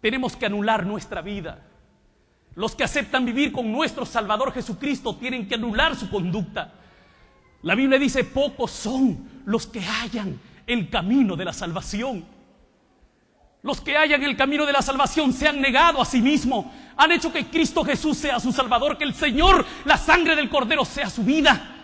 tenemos que anular nuestra vida. Los que aceptan vivir con nuestro Salvador Jesucristo tienen que anular su conducta. La Biblia dice: pocos son los que hallan el camino de la salvación. Los que hallan el camino de la salvación se han negado a sí mismos, han hecho que Cristo Jesús sea su Salvador, que el Señor, la sangre del Cordero, sea su vida.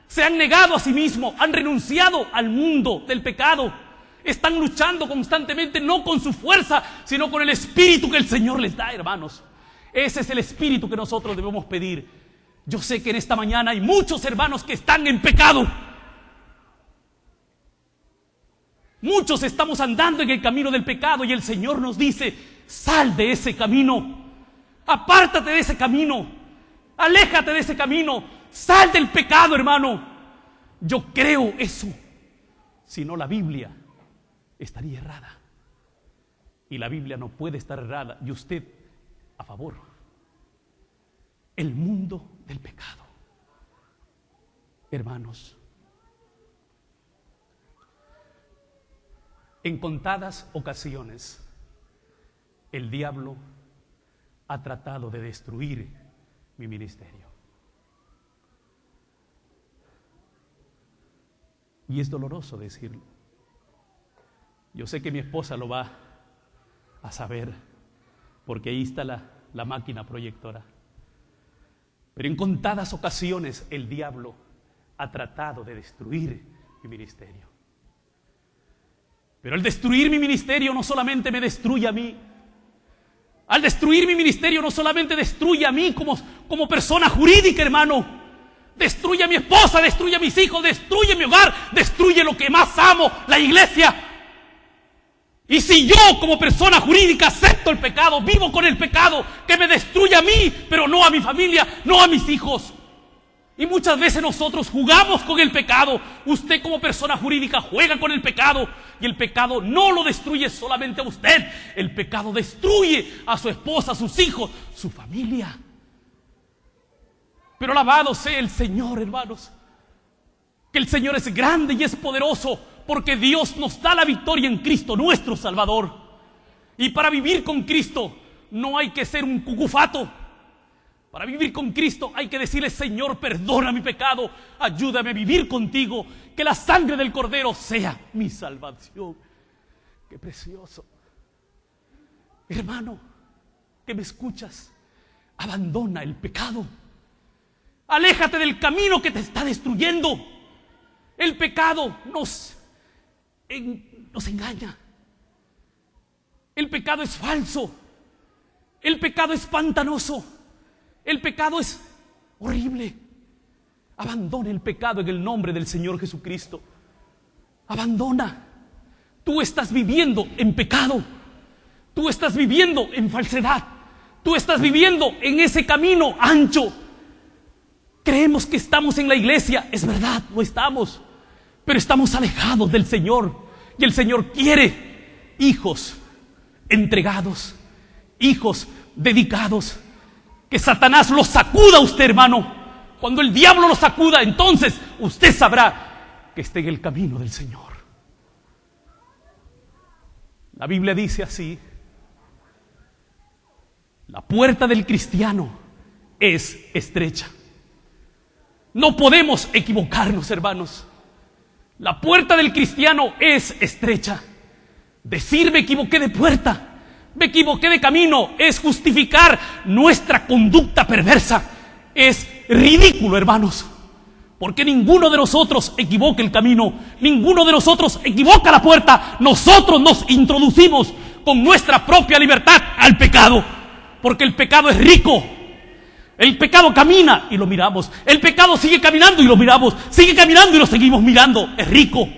Se han negado a sí mismos, han renunciado al mundo del pecado. Están luchando constantemente, no con su fuerza, sino con el Espíritu que el Señor les da, hermanos. Ese es el Espíritu que nosotros debemos pedir. Yo sé que en esta mañana hay muchos hermanos que están en pecado. Muchos estamos andando en el camino del pecado y el Señor nos dice: sal de ese camino, apártate de ese camino, aléjate de ese camino, sal del pecado, hermano. Yo creo eso. Si no, la Biblia estaría errada. Y la Biblia no puede estar errada. Y usted a favor. El mundo del pecado. Hermanos, en contadas ocasiones el diablo ha tratado de destruir mi ministerio. Y es doloroso decirlo. Yo sé que mi esposa lo va a saber, porque ahí está la máquina proyectora. Pero en contadas ocasiones el diablo ha tratado de destruir mi ministerio. Pero al destruir mi ministerio no solamente me destruye a mí. Al destruir mi ministerio no solamente destruye a mí como persona jurídica, hermano. Destruye a mi esposa, destruye a mis hijos, destruye mi hogar, destruye lo que más amo, la iglesia. Y si yo como persona jurídica acepto el pecado, vivo con el pecado, que me destruye a mí, pero no a mi familia, no a mis hijos. Y muchas veces nosotros jugamos con el pecado. Usted como persona jurídica juega con el pecado. Y el pecado no lo destruye solamente a usted. El pecado destruye a su esposa, a sus hijos, su familia. Pero alabado sea el Señor, hermanos. Que el Señor es grande y es poderoso, porque Dios nos da la victoria en Cristo, nuestro Salvador. Y para vivir con Cristo no hay que ser un cucufato. Para vivir con Cristo hay que decirle: Señor, perdona mi pecado, ayúdame a vivir contigo, que la sangre del Cordero sea mi salvación. Qué precioso. Hermano, que me escuchas, abandona el pecado. Aléjate del camino que te está destruyendo. El pecado nos engaña. El pecado es falso. El pecado es pantanoso. El pecado es horrible. Abandona el pecado en el nombre del Señor Jesucristo. Abandona. Tú estás viviendo en pecado. Tú estás viviendo en falsedad. Tú estás viviendo en ese camino ancho. Creemos que estamos en la iglesia. Es verdad, lo estamos. Pero estamos alejados del Señor. Y el Señor quiere hijos entregados, hijos dedicados. Que Satanás lo sacuda a usted, hermano. Cuando el diablo lo sacuda, entonces usted sabrá que está en el camino del Señor. La Biblia dice así: la puerta del cristiano es estrecha. No podemos equivocarnos, hermanos. La puerta del cristiano es estrecha. Decir me equivoqué de puerta, me equivoqué de camino, es justificar nuestra conducta perversa. Es ridículo, hermanos, porque ninguno de nosotros equivoca el camino, ninguno de nosotros equivoca la puerta. Nosotros nos introducimos con nuestra propia libertad al pecado, porque el pecado es rico. El pecado camina y lo miramos. El pecado sigue caminando y lo miramos. Sigue caminando y lo seguimos mirando. Es rico.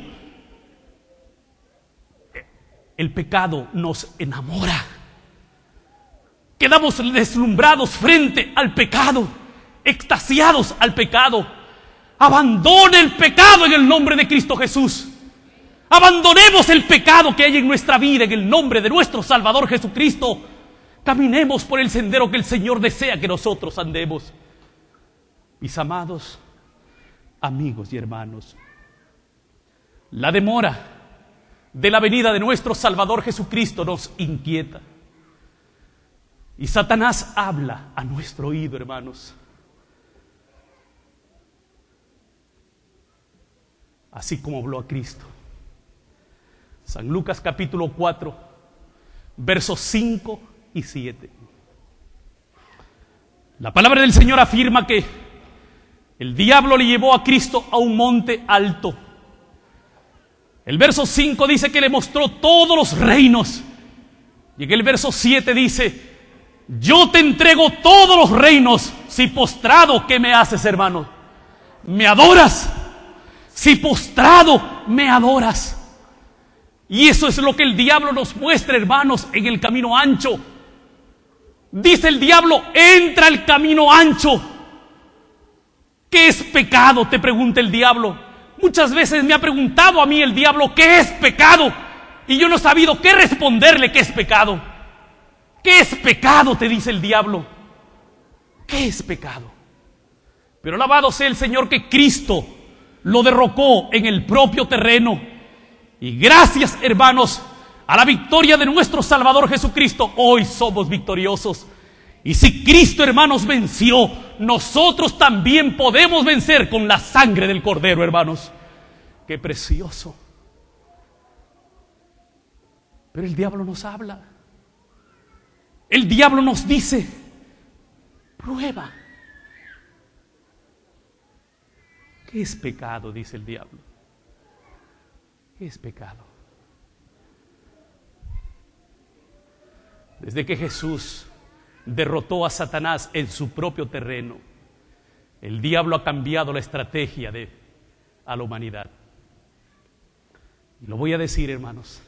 El pecado nos enamora. Quedamos deslumbrados frente al pecado, extasiados al pecado. Abandone el pecado en el nombre de Cristo Jesús. Abandonemos el pecado que hay en nuestra vida en el nombre de nuestro Salvador Jesucristo. Caminemos por el sendero que el Señor desea que nosotros andemos. Mis amados amigos y hermanos, la demora de la venida de nuestro Salvador Jesucristo nos inquieta. Y Satanás habla a nuestro oído, hermanos. Así como habló a Cristo. San Lucas capítulo 4, versos 5 y 7. La palabra del Señor afirma que el diablo le llevó a Cristo a un monte alto. El verso 5 dice que le mostró todos los reinos. Y en el verso 7 dice: yo te entrego todos los reinos, si postrado, ¿qué me haces, hermano? ¿Me adoras? Si postrado, me adoras. Y eso es lo que el diablo nos muestra, hermanos, en el camino ancho. Dice el diablo: entra el camino ancho. ¿Qué es pecado?, te pregunta el diablo. Muchas veces me ha preguntado a mí el diablo: ¿qué es pecado? Y yo no he sabido qué responderle. ¿Qué es pecado? ¿Qué es pecado?, te dice el diablo. ¿Qué es pecado? Pero alabado sea el Señor que Cristo lo derrocó en el propio terreno. Y gracias, hermanos, a la victoria de nuestro Salvador Jesucristo, hoy somos victoriosos. Y si Cristo, hermanos, venció, nosotros también podemos vencer con la sangre del Cordero, hermanos. ¡Qué precioso! Pero el diablo nos habla. El diablo nos dice: prueba. ¿Qué es pecado?, dice el diablo. ¿Qué es pecado? Desde que Jesús derrotó a Satanás en su propio terreno, el diablo ha cambiado la estrategia a la humanidad. Y lo voy a decir, hermanos.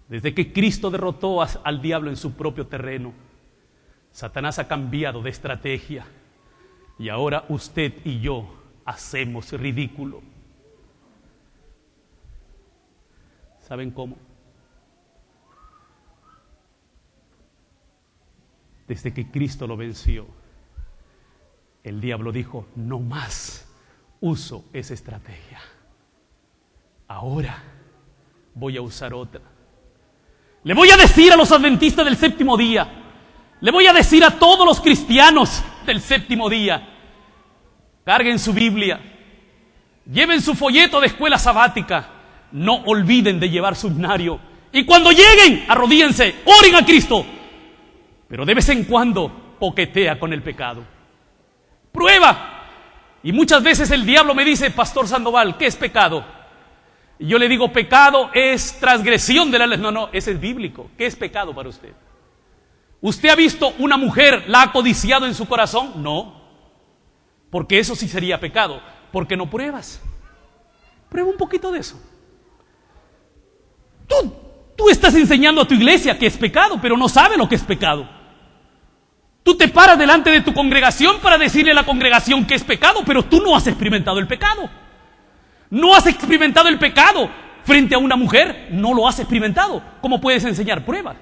Desde que Cristo derrotó al diablo en su propio terreno, Satanás ha cambiado de estrategia. Y ahora usted y yo hacemos ridículo. ¿Saben cómo? Desde que Cristo lo venció, el diablo dijo: no más uso esa estrategia. Ahora voy a usar otra. Le voy a decir a los adventistas del séptimo día, le voy a decir a todos los cristianos del séptimo día: carguen su Biblia, lleven su folleto de escuela sabática, no olviden de llevar su himnario, y cuando lleguen, arrodíllense, oren a Cristo. Pero de vez en cuando coquetea con el pecado. Prueba. Y muchas veces el diablo me dice: Pastor Sandoval, ¿qué es pecado? Y yo le digo: pecado es transgresión de la ley. No, ese es bíblico. ¿Qué es pecado para usted? ¿Usted ha visto una mujer, la ha codiciado en su corazón? No. Porque eso sí sería pecado. ¿Por qué no pruebas? Prueba un poquito de eso. Tú estás enseñando a tu iglesia que es pecado, pero no sabe lo que es pecado. Tú te paras delante de tu congregación para decirle a la congregación que es pecado, pero tú no has experimentado el pecado. No has experimentado el pecado frente a una mujer, no lo has experimentado. ¿Cómo puedes enseñar? Prueba.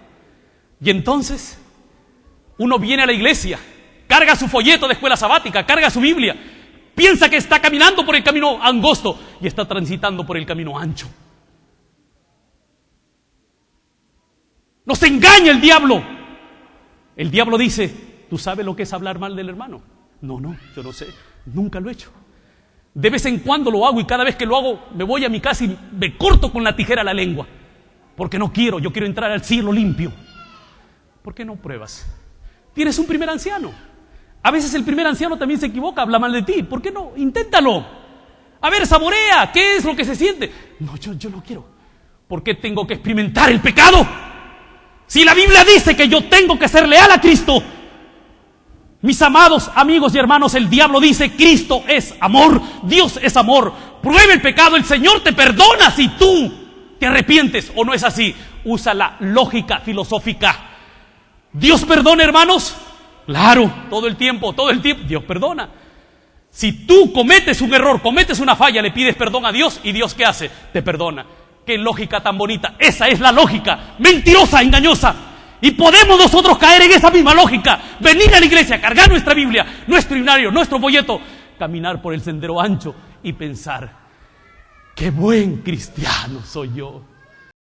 Y entonces uno viene a la iglesia, carga su folleto de escuela sabática, carga su Biblia, piensa que está caminando por el camino angosto y está transitando por el camino ancho. Nos engaña el diablo. El diablo dice: ¿tú sabes lo que es hablar mal del hermano? No, yo no sé, nunca lo he hecho. De vez en cuando lo hago, y cada vez que lo hago me voy a mi casa y me corto con la tijera la lengua, porque yo quiero entrar al cielo limpio. ¿Por qué no pruebas? Tienes un primer anciano. A veces el primer anciano también se equivoca, habla mal de ti. ¿Por qué no? Inténtalo. A ver, saborea, ¿qué es lo que se siente? No, yo no quiero. ¿Por qué tengo que experimentar el pecado? Si la Biblia dice que yo tengo que ser leal a Cristo. Mis amados amigos y hermanos, el diablo dice: Cristo es amor, Dios es amor. Pruebe el pecado, el Señor te perdona si tú te arrepientes. ¿O no es así? Usa la lógica filosófica. ¿Dios perdona, hermanos? Claro, todo el tiempo, Dios perdona. Si tú cometes un error, cometes una falla, le pides perdón a Dios, ¿y Dios qué hace? Te perdona. ¡Qué lógica tan bonita! Esa es la lógica, mentirosa, engañosa. Y podemos nosotros caer en esa misma lógica, venir a la iglesia, cargar nuestra Biblia, nuestro himnario, nuestro folleto, caminar por el sendero ancho y pensar: ¡qué buen cristiano soy yo!